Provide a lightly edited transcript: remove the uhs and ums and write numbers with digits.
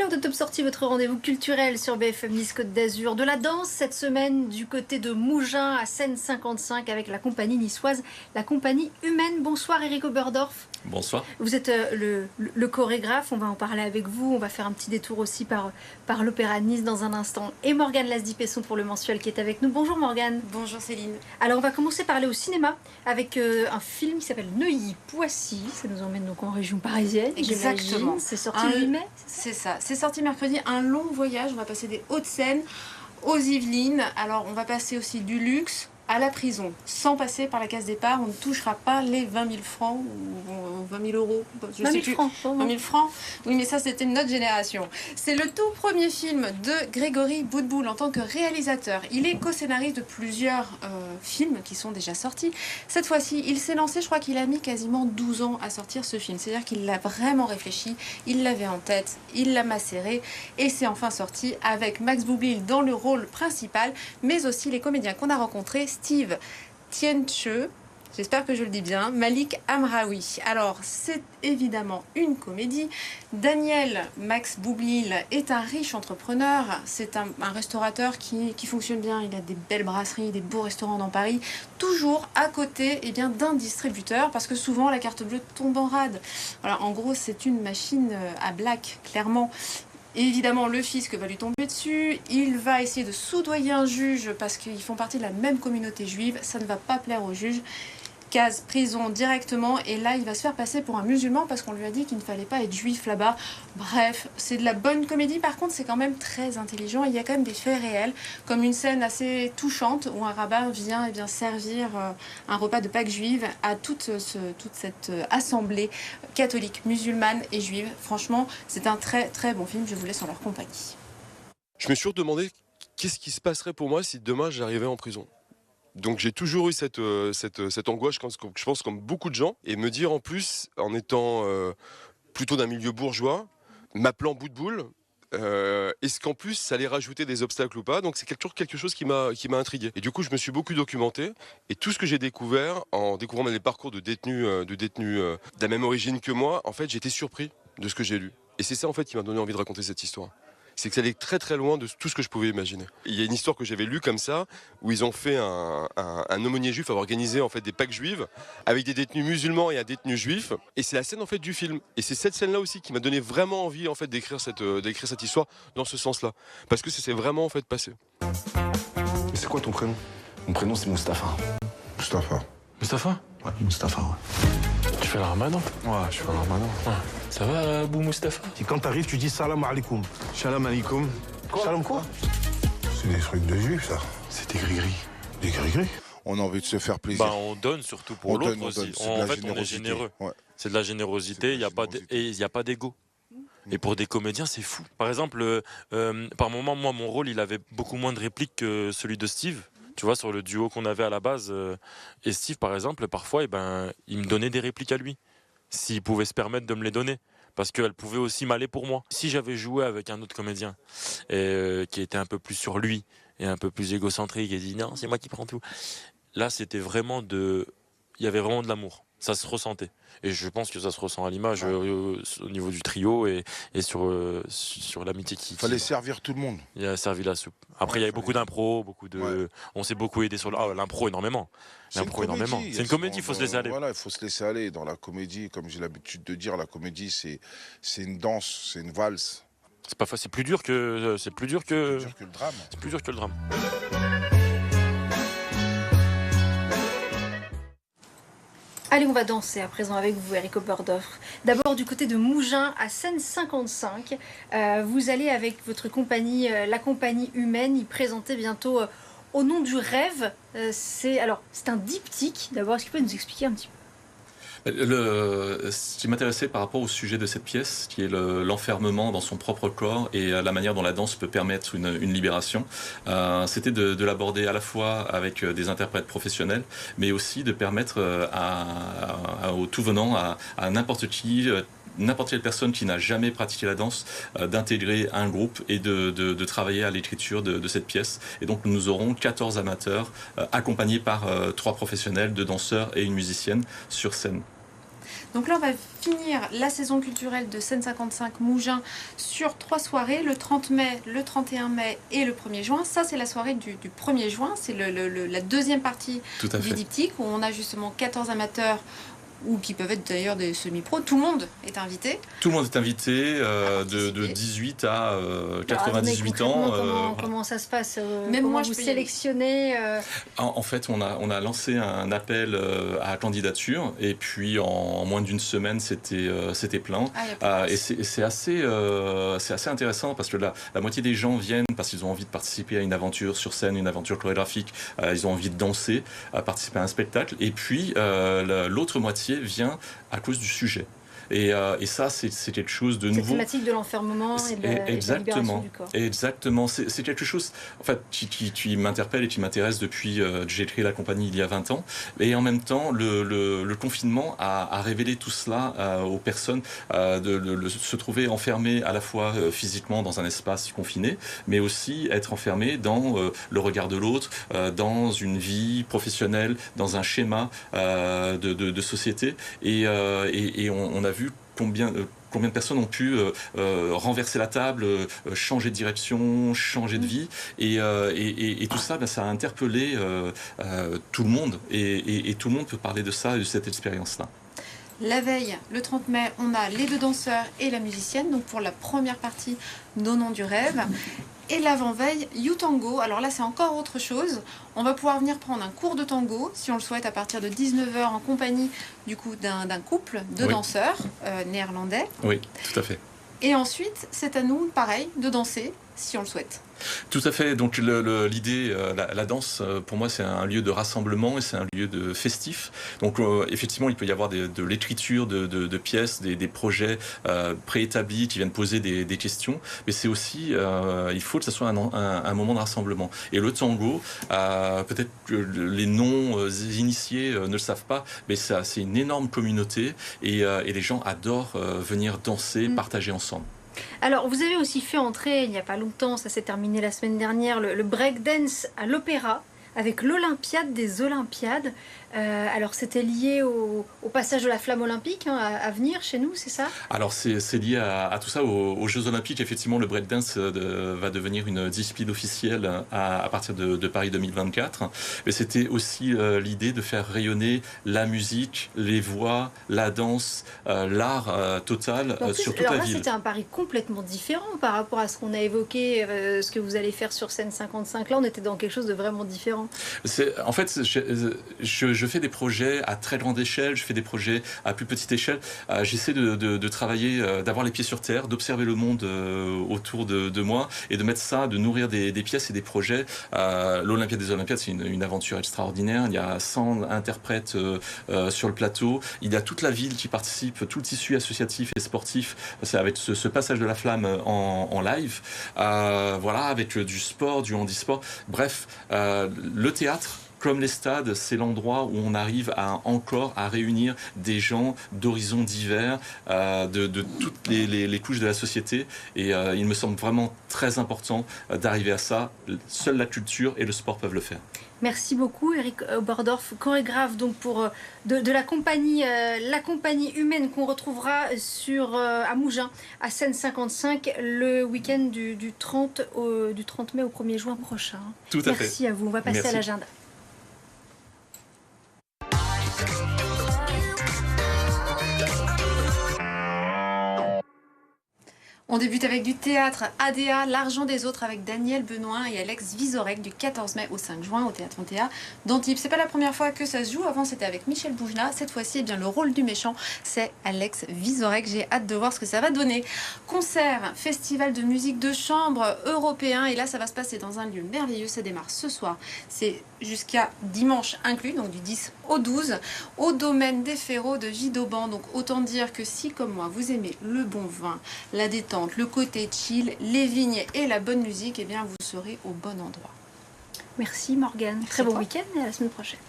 l'heure de Top Sortie, votre rendez-vous culturel sur BFM Nice Côte d'Azur. De la danse cette semaine du côté de Mougins à Seine 55 avec la compagnie niçoise, la compagnie Humaine. Bonsoir Eric Oberdorf. Bonsoir. Vous êtes le chorégraphe, on va en parler avec vous. On va faire un petit détour aussi par l'Opéra de Nice dans un instant. Et Morgane Lasdy-Pesson pour le mensuel qui est avec nous. Bonjour Morgane. Bonjour Céline. Alors on va commencer par aller au cinéma avec un film qui s'appelle Neuilly-Poissy. Ça nous emmène donc en région parisienne. Exactement. C'est sorti le 8 mai. C'est ça. C'est sorti mercredi. Un long voyage. On va passer des Hauts-de-Seine aux Yvelines. Alors on va passer aussi du luxe à la prison, sans passer par la case départ. On ne touchera pas les 20 000 francs ou 20 000 euros. 20 000 francs. 20 000 francs. Oui, mais ça, c'était notre génération. C'est le tout premier film de Grégory Boutboul en tant que réalisateur. Il est co-scénariste de plusieurs films qui sont déjà sortis. Cette fois-ci, il s'est lancé, je crois qu'il a mis quasiment 12 ans à sortir ce film. C'est-à-dire qu'il l'a vraiment réfléchi, il l'avait en tête, il l'a macéré, et c'est enfin sorti avec Max Boublil dans le rôle principal, mais aussi les comédiens qu'on a rencontrés, Steve Tienche, j'espère que je le dis bien, Malik Amraoui. Alors, c'est évidemment une comédie. Daniel Max Boublil est un riche entrepreneur. C'est un restaurateur qui fonctionne bien. Il a des belles brasseries, des beaux restaurants dans Paris. Toujours à côté d'un distributeur, parce que souvent la carte bleue tombe en rade. Voilà, en gros, c'est une machine à black, clairement. Évidemment, le fisc va lui tomber dessus, il va essayer de soudoyer un juge parce qu'ils font partie de la même communauté juive, ça ne va pas plaire au juge. Case prison directement, et là il va se faire passer pour un musulman parce qu'on lui a dit qu'il ne fallait pas être juif là-bas. Bref, c'est de la bonne comédie, par contre c'est quand même très intelligent, il y a quand même des faits réels, comme une scène assez touchante où un rabbin vient servir un repas de Pâques juive à toute cette assemblée catholique, musulmane et juive. Franchement, c'est un très très bon film, je vous laisse en leur compagnie. Je me suis toujours demandé qu'est-ce qui se passerait pour moi si demain j'arrivais en prison. Donc j'ai toujours eu cette angoisse, je pense comme beaucoup de gens, et me dire en plus, en étant plutôt d'un milieu bourgeois, m'appelant Boutboul, est-ce qu'en plus ça allait rajouter des obstacles ou pas? Donc c'est toujours quelque chose qui m'a intrigué. Et du coup je me suis beaucoup documenté, et tout ce que j'ai découvert en découvrant les parcours de détenus de la même origine que moi, en fait j'ai été surpris de ce que j'ai lu. Et c'est ça en fait qui m'a donné envie de raconter cette histoire. C'est que ça allait très très loin de tout ce que je pouvais imaginer. Il y a une histoire que j'avais lue comme ça, où ils ont fait un aumônier juif, avoir organisé en fait des Pâques juives, avec des détenus musulmans et un détenu juif. Et c'est la scène en fait du film. Et c'est cette scène-là aussi qui m'a donné vraiment envie en fait d'écrire cette histoire dans ce sens-là. Parce que ça s'est vraiment en fait passé. Mais c'est quoi ton prénom? Mon prénom c'est Mustapha. Mustapha. Mustapha? Ouais, Mustapha, ouais. Tu fais le ramadan? Ouais, je fais un ramadan. Ouais. Ça va, Abou Mustapha? Et quand t'arrives, tu dis salam alaikum. Shalom alaikum. Salam quoi? C'est des trucs de juifs, ça. C'est des gris-gris. Des gris-gris. On a envie de se faire plaisir. Bah, on donne surtout pour l'autre aussi. En fait, on est généreux. Ouais. C'est de la générosité, il n'y a pas d'ego. Et pour des comédiens, c'est fou. Par exemple, par moment, moi, mon rôle, il avait beaucoup moins de répliques que celui de Steve. Tu vois, sur le duo qu'on avait à la base. Et Steve, par exemple, parfois, il me donnait des répliques à lui. S'il pouvait se permettre de me les donner. Parce qu'elle pouvait aussi m'aller pour moi. Si j'avais joué avec un autre comédien qui était un peu plus sur lui et un peu plus égocentrique et dit non, c'est moi qui prends tout. Là, c'était vraiment il y avait vraiment de l'amour. Ça se ressentait. Et je pense que ça se ressent à l'image au niveau du trio et sur l'amitié qui... Il fallait servir tout le monde. Il a servi la soupe. Après, il y avait beaucoup d'impro, on s'est beaucoup aidé sur l'impro énormément. L'impro énormément. C'est une comédie, il faut se laisser aller. Voilà, il faut se laisser aller. Dans la comédie, comme j'ai l'habitude de dire, la comédie, c'est une danse, c'est une valse. C'est pas facile, c'est plus dur que le drame. C'est plus dur que le drame. Allez, on va danser à présent avec vous, Eric Oberdorf. D'abord, du côté de Mougins, à Seine 55, vous allez avec votre compagnie, la compagnie Humaine, y présenter bientôt Au nom du rêve. C'est un diptyque. D'abord, est-ce que vous pouvez nous expliquer un petit peu? Ce qui m'intéressait par rapport au sujet de cette pièce, qui est l'enfermement dans son propre corps et la manière dont la danse peut permettre une libération, c'était de l'aborder à la fois avec des interprètes professionnels, mais aussi de permettre au tout venant, à n'importe qui, n'importe quelle personne qui n'a jamais pratiqué la danse, d'intégrer un groupe et de travailler à l'écriture de cette pièce. Et donc nous aurons 14 amateurs accompagnés par 3 professionnels, 2 danseurs et une musicienne sur scène. Donc là, on va finir la saison culturelle de Seine-55 Mougins sur 3 soirées, le 30 mai, le 31 mai et le 1er juin. Ça, c'est la soirée du 1er juin, c'est la deuxième partie du diptyque où on a justement 14 amateurs ou qui peuvent être d'ailleurs des semi-pros. Tout le monde est invité. Tout le monde est invité, de 18 à 98 ans. Comment ça se passe Même comment moi, vous sélectionnez En fait, on a lancé un appel à candidature et puis en moins d'une semaine, c'était plein. Et c'est assez intéressant parce que la moitié des gens viennent parce qu'ils ont envie de participer à une aventure sur scène, une aventure chorégraphique. Ils ont envie de danser, participer à un spectacle. Et puis, l'autre moitié vient à cause du sujet. Et ça, c'est quelque chose de nouveau. Cette thématique de l'enfermement et de la libération du corps. Exactement. C'est quelque chose en fait, qui m'interpelle et qui m'intéresse depuis que j'ai créé la compagnie il y a 20 ans. Et en même temps, le confinement a révélé tout cela aux personnes, de se trouver enfermées à la fois physiquement dans un espace confiné, mais aussi être enfermées dans le regard de l'autre, dans une vie professionnelle, dans un schéma de société. Et on a vu combien de personnes ont pu renverser la table, changer de direction, changer de vie. Et tout ça, ça a interpellé tout le monde. Et tout le monde peut parler de ça et de cette expérience-là. La veille, le 30 mai, on a les 2 danseurs et la musicienne. Donc pour la première partie, Nos Noms du Rêve. Et l'avant-veille, You-Tango. Alors là, c'est encore autre chose. On va pouvoir venir prendre un cours de tango, si on le souhaite, à partir de 19h en compagnie du coup d'un couple de danseurs néerlandais. Oui, tout à fait. Et ensuite, c'est à nous, pareil, de danser, si on le souhaite. Tout à fait. Donc l'idée, la danse, pour moi, c'est un lieu de rassemblement et c'est un lieu de festif. Donc effectivement, il peut y avoir de l'écriture de pièces, des projets préétablis qui viennent poser des questions. Mais c'est aussi, il faut que ce soit un moment de rassemblement. Et le tango, peut-être que les non-initiés ne le savent pas, mais c'est une énorme communauté et les gens adorent venir danser, partager ensemble. Alors, vous avez aussi fait entrer, il n'y a pas longtemps, ça s'est terminé la semaine dernière, le breakdance à l'Opéra, avec l'Olympiade des Olympiades. Alors, c'était lié au passage de la flamme olympique à venir chez nous, c'est ça? Alors, c'est lié à tout ça, aux Jeux Olympiques. Effectivement, le breakdance va devenir une discipline officielle à partir de Paris 2024. Mais c'était aussi l'idée de faire rayonner la musique, les voix, la danse, l'art total sur toute la ville. C'était un pari complètement différent par rapport à ce qu'on a évoqué, ce que vous allez faire sur Seine-55. Là, on était dans quelque chose de vraiment différent. En fait, je fais des projets à très grande échelle, je fais des projets à plus petite échelle. J'essaie de travailler, d'avoir les pieds sur terre, d'observer le monde autour de moi et de mettre ça, de nourrir des pièces et des projets. L'Olympiade des Olympiades, c'est une aventure extraordinaire. Il y a 100 interprètes sur le plateau. Il y a toute la ville qui participe, tout le tissu associatif et sportif. C'est avec ce passage de la flamme en live. Voilà, avec du sport, du handisport. Bref, le théâtre, comme les stades, c'est l'endroit où on arrive encore à réunir des gens d'horizons divers, de toutes les couches de la société. Et il me semble vraiment très important d'arriver à ça. Seule la culture et le sport peuvent le faire. Merci beaucoup, Eric Oberdorf, chorégraphe donc pour de la compagnie humaine qu'on retrouvera à Mougins, à Seine-55, le week-end du 30 mai au 1er juin prochain. Tout à fait. Merci à vous. On va passer à l'agenda. On débute avec du théâtre ADA, L'Argent des Autres, avec Daniel Benoît et Alex Vizorek du 14 mai au 5 juin au Théâtre Montéa d'Antibes. C'est pas la première fois que ça se joue, avant c'était avec Michel Boujna. Cette fois-ci, le rôle du méchant, c'est Alex Vizorek. J'ai hâte de voir ce que ça va donner. Concert, festival de musique de chambre européen, et là ça va se passer dans un lieu merveilleux. Ça démarre ce soir, c'est jusqu'à dimanche inclus, donc du 10 au 12, au domaine des Ferreaux de Vidauban. Donc autant dire que si, comme moi, vous aimez le bon vin, la détente, le côté chill, les vignes et la bonne musique, eh bien vous serez au bon endroit. Merci Morgane. Très bon week-end et à la semaine prochaine.